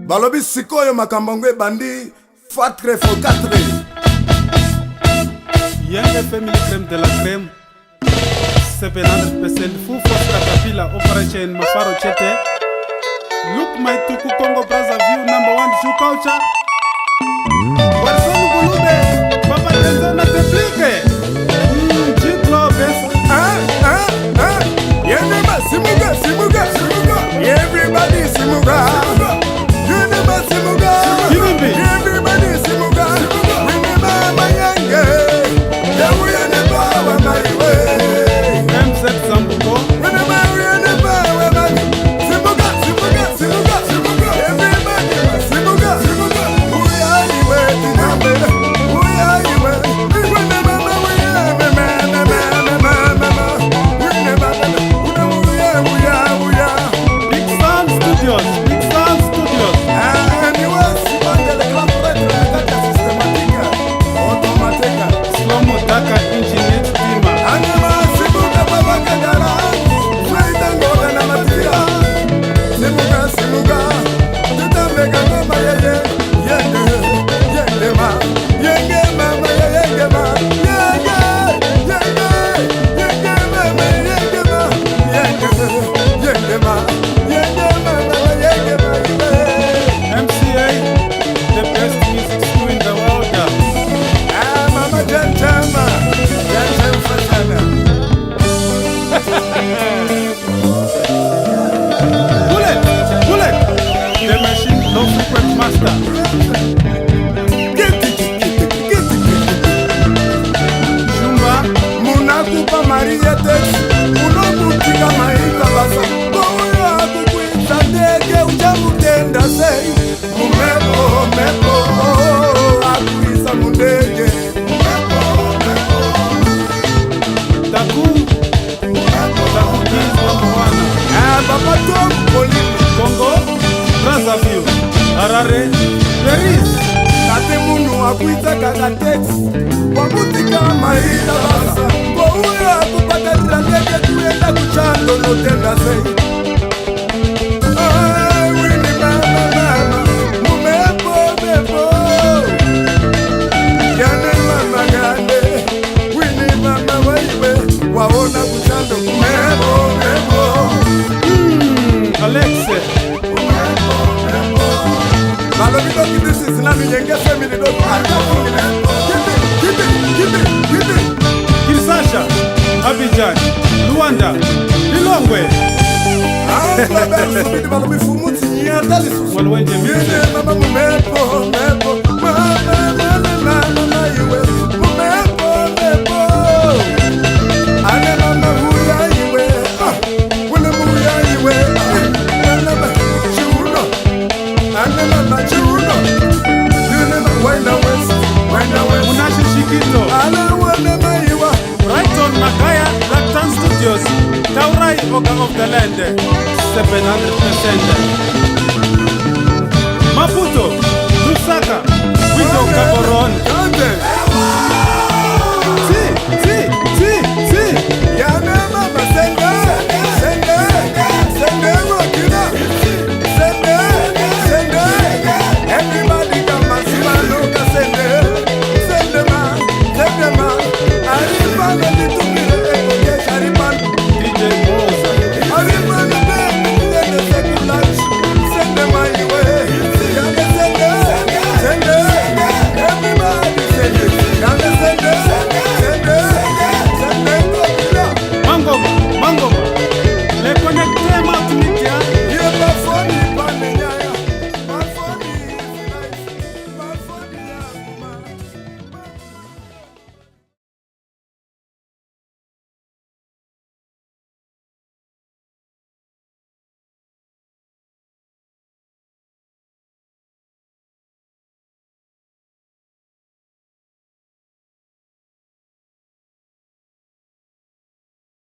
Balobi sikoyo makambo ngwe bandi fatre fo 4. Yenge family crème de la crème 700% full force caterpillar operation Mafaro Chete. Look my tuku Congo Brazzaville #1 shoe culture. Walson Gulube Papa Tenzona Teplike G-Globes. Yenema simuga simuga simuga. Everybody simuga. Yenema simuga. Everybody simuga. Yenema mayenge. Yawu yenema wa maiwe. MZ Zambuko. Yenema yenema wa maiwe. Simuga simuga simuga simuga. Everybody simuga simuga. Uya iwe tinambe. Uya iwe. Yenema uya mama mama mama. Yenema uya uya. Big Sound Studios. Big Sound Studios. Slomo Daka Engineer Tima. MCA, the best music school in the world. Bullet, Bullet, the machine low frequent master. Shumba, Munakupa Maria Tex, unomutika maika basa. Boya kukuita ndege ujamutenda sei. Mumepo, mepo, akuisa mundege. Mepo, mepo. Taku, Taku Kids #1. Papa Tom Polini. Congo, Brazzaville, Harare, Paris. Kate munu akuita kaka Tex. Wamutika maika basa. Boya kupata ndege tuenda kuchando notenda sei. Waona kuchando kumebo mebo. Alex, Balobi do kidisi sinami yenge family do. Kiti. Kinshasa, Abidjan, Luanda, Lilongwe, Balobi fumuti nyatali susu. Walwenje Yene Music. mama mumebo mebo. Mama iwe. Mumebo mebo. Ane mama huya iwe. Wune huya iwe. Ane mama chiuno. Ane mama chiuno. Yene mama wenda west. Wenda west. Munashi Shikito, Ane wane maiwa. Brighton Magaya, Lactan Studios, Taurai Oga of the Land, 700%. Maputo, Lusaka, Widow Gaborone. Kante.